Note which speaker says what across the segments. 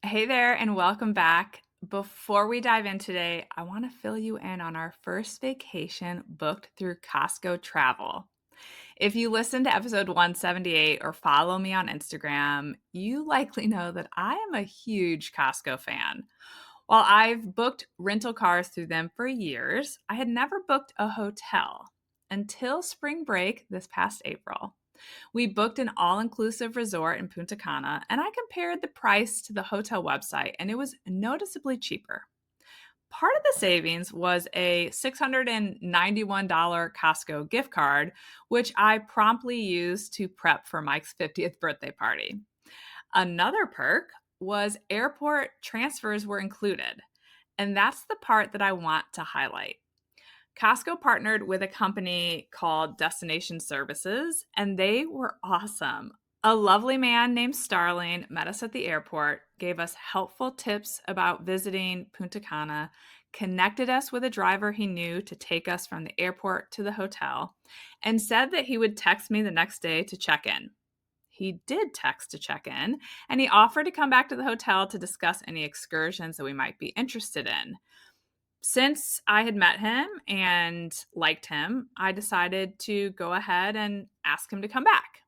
Speaker 1: Hey there, and welcome back. Before we dive in today, I want to fill you in on our first vacation booked through Costco Travel. If you listen to episode 178 or follow me on Instagram, you likely know that I am a huge Costco fan. While I've booked rental cars through them for years, I had never booked a hotel until spring break this past April. We booked an all inclusive resort in Punta Cana, and I compared the price to the hotel website, and it was noticeably cheaper. Part of the savings was a $691 Costco gift card, which I promptly used to prep for Mike's 50th birthday party. Another perk was airport transfers were included, and that's the part that I want to highlight. Costco partnered with a company called Destination Services, and they were awesome. A lovely man named Starling met us at the airport, gave us helpful tips about visiting Punta Cana, connected us with a driver he knew to take us from the airport to the hotel, and said that he would text me the next day to check in. He did text to check in, and he offered to come back to the hotel to discuss any excursions that we might be interested in. Since I had met him and liked him, I decided to go ahead and ask him to come back.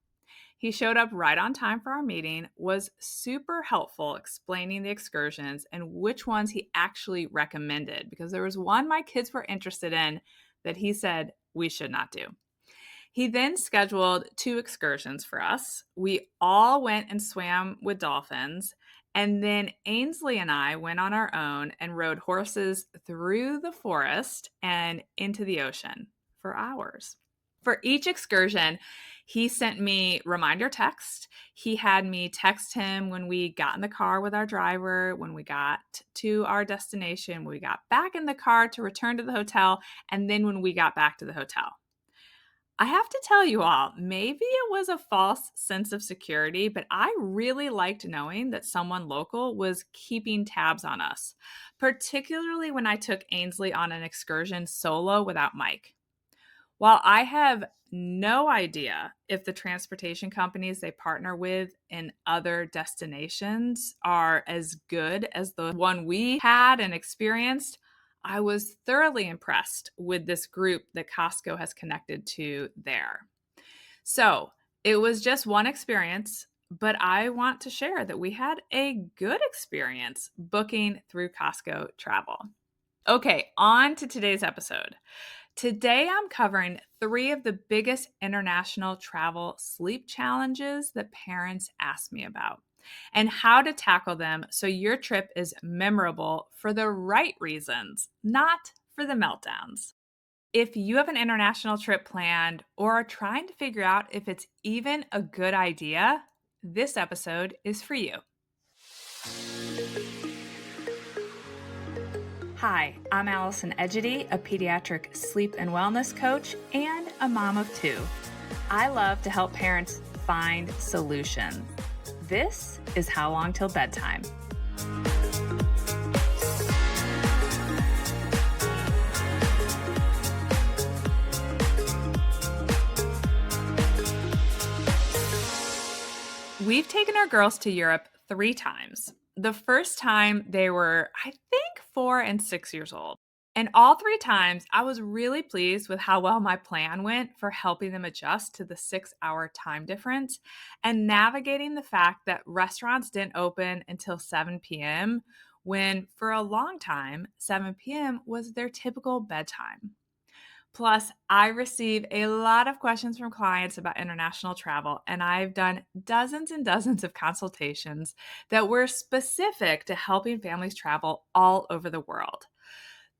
Speaker 1: He showed up right on time for our meeting, was super helpful explaining the excursions and which ones he actually recommended, because there was one my kids were interested in that he said we should not do. He then scheduled two excursions for us. We all went and swam with dolphins. And then Ainsley and I went on our own and rode horses through the forest and into the ocean for hours. For each excursion, he sent me reminder text. He had me text him when we got in the car with our driver, when we got to our destination, when we got back in the car to return to the hotel, and then when we got back to the hotel. I have to tell you all, maybe it was a false sense of security, but I really liked knowing that someone local was keeping tabs on us, particularly when I took Ainsley on an excursion solo without Mike. While I have no idea if the transportation companies they partner with in other destinations are as good as the one we had and experienced, I was thoroughly impressed with this group that Costco has connected to there. So it was just one experience, but I want to share that we had a good experience booking through Costco Travel. Okay, on to today's episode. Today, I'm covering 3 of the biggest international travel sleep challenges that parents ask me about and how to tackle them so your trip is memorable for the right reasons, not for the meltdowns. If you have an international trip planned or are trying to figure out if it's even a good idea, this episode is for you. Hi, I'm Allison Egidi, a pediatric sleep and wellness coach and a mom of 2. I love to help parents find solutions. This is How Long Till Bedtime. We've taken our girls to Europe 3 times. The first time they were, I think, 4 and 6 years old. And all 3 times, I was really pleased with how well my plan went for helping them adjust to the 6-hour time difference and navigating the fact that restaurants didn't open until 7 p.m., when for a long time, 7 p.m. was their typical bedtime. Plus, I receive a lot of questions from clients about international travel, and I've done dozens and dozens of consultations that were specific to helping families travel all over the world.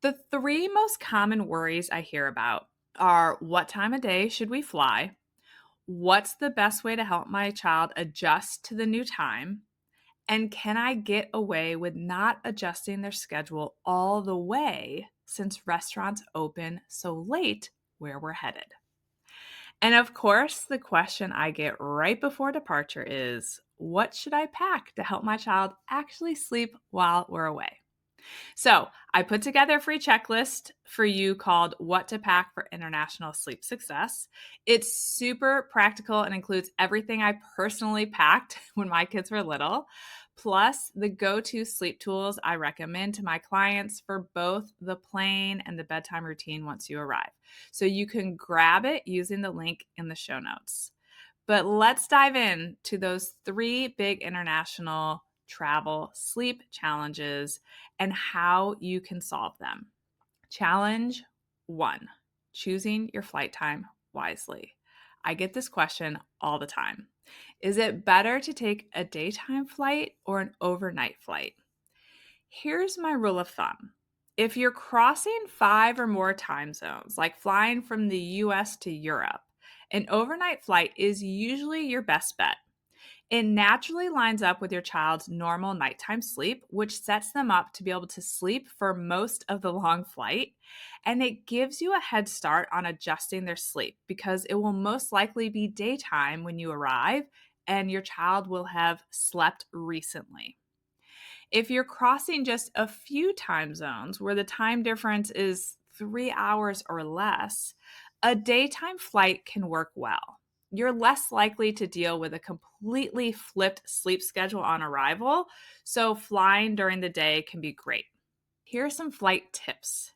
Speaker 1: The 3 most common worries I hear about are: what time of day should we fly? What's the best way to help my child adjust to the new time? And can I get away with not adjusting their schedule all the way since restaurants open so late where we're headed? And of course, the question I get right before departure is, what should I pack to help my child actually sleep while we're away? So I put together a free checklist for you called What to Pack for International Sleep Success. It's super practical and includes everything I personally packed when my kids were little. plus the go-to sleep tools I recommend to my clients for both the plane and the bedtime routine once you arrive. So you can grab it using the link in the show notes. But let's dive in to those 3 big international travel sleep challenges and how you can solve them. Challenge 1, choosing your flight time wisely. I get this question all the time. Is it better to take a daytime flight or an overnight flight? Here's my rule of thumb. If you're crossing 5 or more time zones, like flying from the US to Europe, an overnight flight is usually your best bet. It naturally lines up with your child's normal nighttime sleep, which sets them up to be able to sleep for most of the long flight. And it gives you a head start on adjusting their sleep because it will most likely be daytime when you arrive and your child will have slept recently. If you're crossing just a few time zones where the time difference is 3 hours or less, a daytime flight can work well. You're less likely to deal with a completely flipped sleep schedule on arrival, so flying during the day can be great. Here are some flight tips.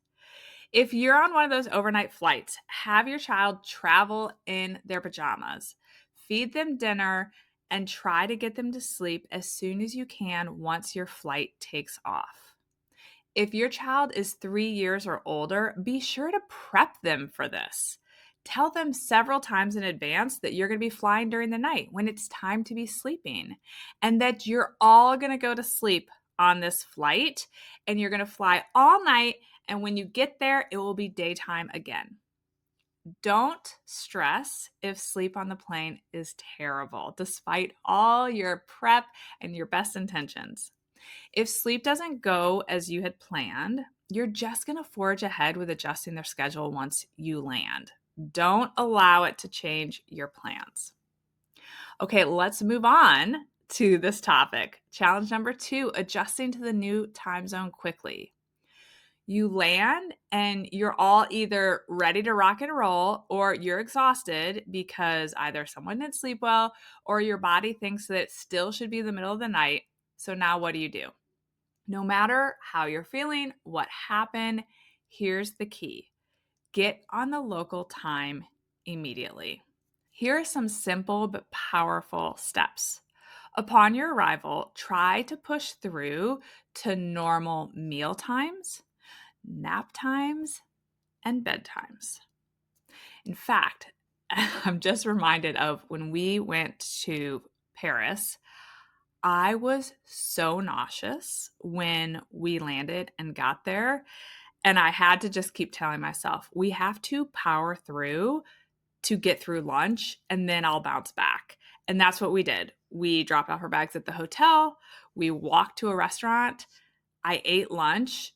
Speaker 1: If you're on one of those overnight flights, have your child travel in their pajamas. Feed them dinner and try to get them to sleep as soon as you can once your flight takes off. If your child is 3 years or older, be sure to prep them for this. Tell them several times in advance that you're going to be flying during the night when it's time to be sleeping, and that you're all going to go to sleep on this flight and you're going to fly all night. And when you get there, it will be daytime again. Don't stress if sleep on the plane is terrible, despite all your prep and your best intentions. If sleep doesn't go as you had planned, you're just going to forge ahead with adjusting their schedule once you land. Don't allow it to change your plans. Okay, let's move on to this topic. Challenge number 2, adjusting to the new time zone quickly. You land and you're all either ready to rock and roll or you're exhausted because either someone didn't sleep well or your body thinks that it still should be the middle of the night. So now what do? No matter how you're feeling, what happened, here's the key. Get on the local time immediately. Here are some simple but powerful steps. Upon your arrival, try to push through to normal meal times, nap times, and bedtimes. In fact, I'm just reminded of when we went to Paris. I was so nauseous when we landed and got there. And I had to just keep telling myself, we have to power through to get through lunch and then I'll bounce back. And that's what we did. We dropped off our bags at the hotel. We walked to a restaurant. I ate lunch.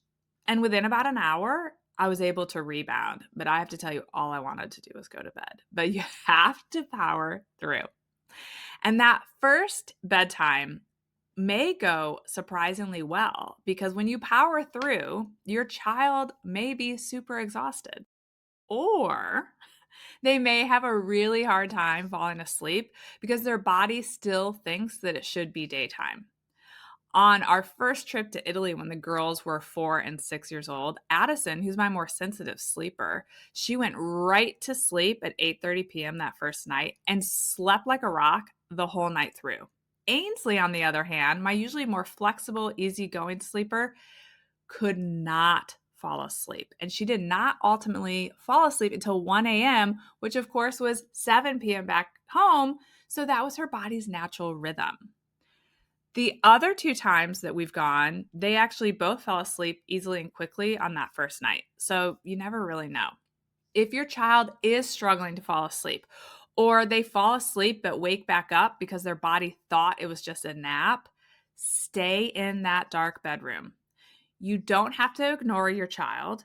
Speaker 1: And within about an hour, I was able to rebound. But I have to tell you, all I wanted to do was go to bed. But you have to power through. And that first bedtime may go surprisingly well because when you power through, your child may be super exhausted or they may have a really hard time falling asleep because their body still thinks that it should be daytime. On our first trip to Italy, when the girls were 4 and 6 years old, Addison, who's my more sensitive sleeper, she went right to sleep at 8:30 p.m. that first night and slept like a rock the whole night through. Ainsley, on the other hand, my usually more flexible, easygoing sleeper, could not fall asleep. And she did not ultimately fall asleep until 1 a.m., which of course was 7 p.m. back home. So that was her body's natural rhythm. The other 2 times that we've gone, they actually both fell asleep easily and quickly on that first night. So you never really know. If your child is struggling to fall asleep, or they fall asleep but wake back up because their body thought it was just a nap, stay in that dark bedroom. You don't have to ignore your child,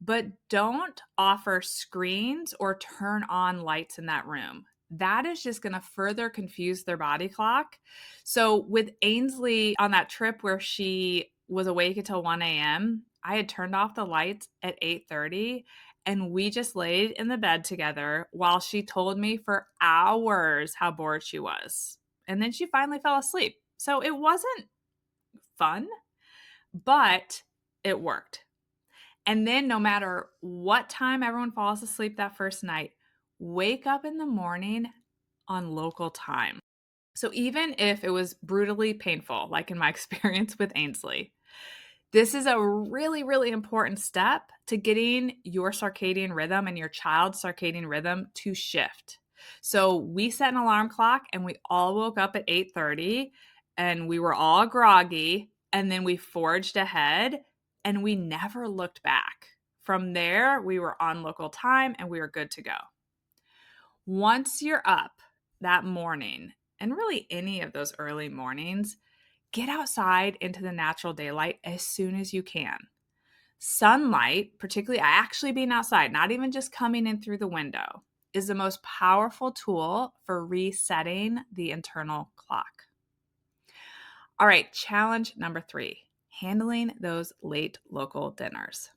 Speaker 1: but don't offer screens or turn on lights in that room. That is just going to further confuse their body clock. So with Ainsley on that trip where she was awake until 1 a.m., I had turned off the lights at 8:30 and we just laid in the bed together while she told me for hours how bored she was. And then she finally fell asleep. So it wasn't fun, but it worked. And then no matter what time everyone falls asleep that first night, wake up in the morning on local time. So even if it was brutally painful, like in my experience with Ainsley, this is a really, really important step to getting your circadian rhythm and your child's circadian rhythm to shift. So we set an alarm clock and we all woke up at 8:30 and we were all groggy and then we forged ahead and we never looked back. From there, we were on local time and we were good to go. Once you're up that morning, and really any of those early mornings, get outside into the natural daylight as soon as you can. Sunlight, particularly actually being outside, not even just coming in through the window, is the most powerful tool for resetting the internal clock. All right, challenge number 3, handling those late local dinners.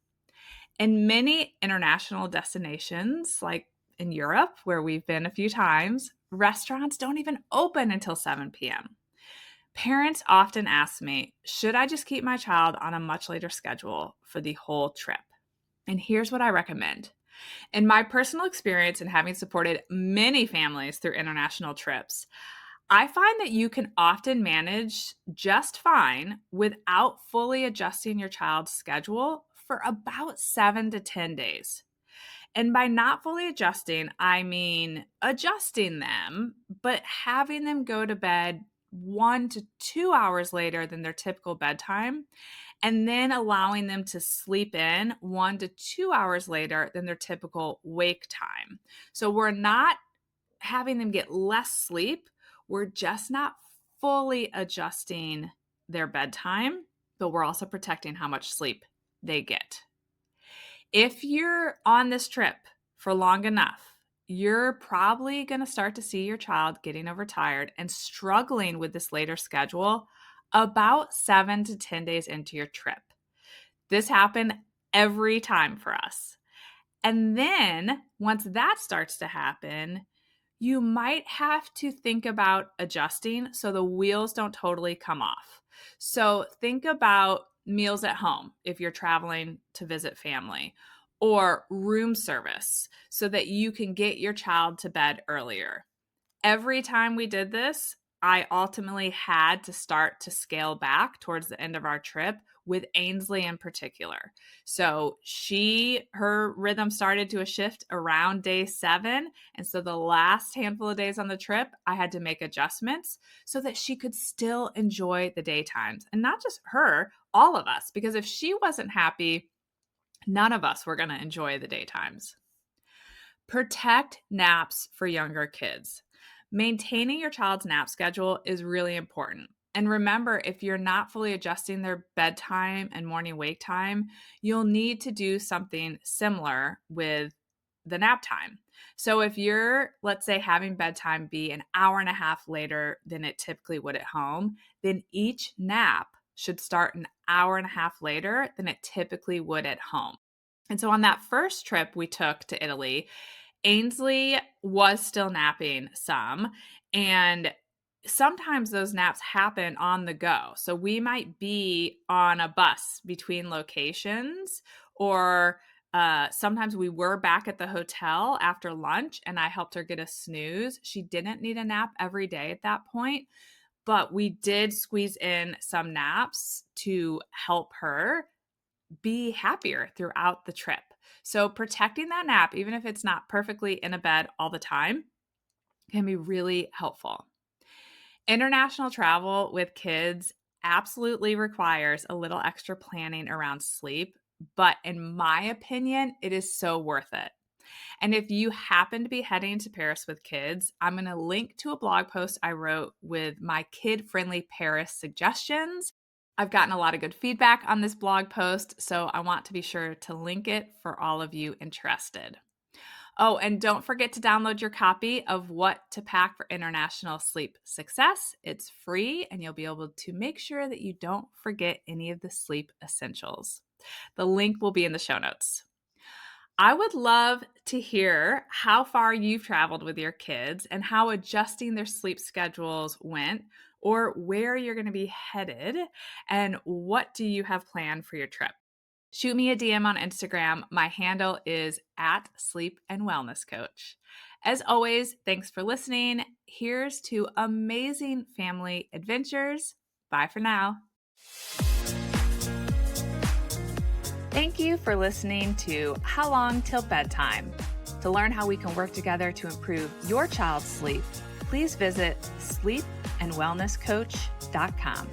Speaker 1: In many international destinations, like in Europe, where we've been a few times, restaurants don't even open until 7 p.m. Parents often ask me, should I just keep my child on a much later schedule for the whole trip? And here's what I recommend. In my personal experience and having supported many families through international trips, I find that you can often manage just fine without fully adjusting your child's schedule for about 7 to 10 days. And by not fully adjusting, I mean adjusting them, but having them go to bed 1 to 2 hours later than their typical bedtime, and then allowing them to sleep in 1 to 2 hours later than their typical wake time. So we're not having them get less sleep, we're just not fully adjusting their bedtime, but we're also protecting how much sleep they get. If you're on this trip for long enough, you're probably going to start to see your child getting overtired and struggling with this later schedule about 7 to 10 days into your trip. This happened every time for us. And then once that starts to happen, you might have to think about adjusting so the wheels don't totally come off. So think about meals at home if you're traveling to visit family, or room service so that you can get your child to bed earlier. Every time we did this, I ultimately had to start to scale back towards the end of our trip with Ainsley in particular. So her rhythm started to shift around day 7. And so the last handful of days on the trip, I had to make adjustments so that she could still enjoy the daytimes. And not just her, all of us, because if she wasn't happy, none of us were going to enjoy the daytimes. Protect naps for younger kids. Maintaining your child's nap schedule is really important. And remember, if you're not fully adjusting their bedtime and morning wake time, you'll need to do something similar with the nap time. So if you're, let's say, having bedtime be an hour and a half later than it typically would at home, then each nap should start an hour and a half later than it typically would at home. And so on that first trip we took to Italy, Ainsley was still napping some, and sometimes those naps happen on the go. So we might be on a bus between locations, or sometimes we were back at the hotel after lunch and I helped her get a snooze. She didn't need a nap every day at that point, but we did squeeze in some naps to help her be happier throughout the trip. So protecting that nap, even if it's not perfectly in a bed all the time, can be really helpful. International travel with kids absolutely requires a little extra planning around sleep, but in my opinion, it is so worth it. And if you happen to be heading to Paris with kids, I'm going to link to a blog post I wrote with my kid-friendly Paris suggestions. I've gotten a lot of good feedback on this blog post, so I want to be sure to link it for all of you interested. Oh, and don't forget to download your copy of What to Pack for International Sleep Success. It's free, and you'll be able to make sure that you don't forget any of the sleep essentials. The link will be in the show notes. I would love to hear how far you've traveled with your kids and how adjusting their sleep schedules went, or where you're going to be headed and what do you have planned for your trip. Shoot me a DM on Instagram. My handle is at Sleep and Wellness Coach. As always, thanks for listening. Here's to amazing family adventures. Bye for now. Thank you for listening to How Long Till Bedtime. To learn how we can work together to improve your child's sleep, please visit sleepandwellnesscoach.com.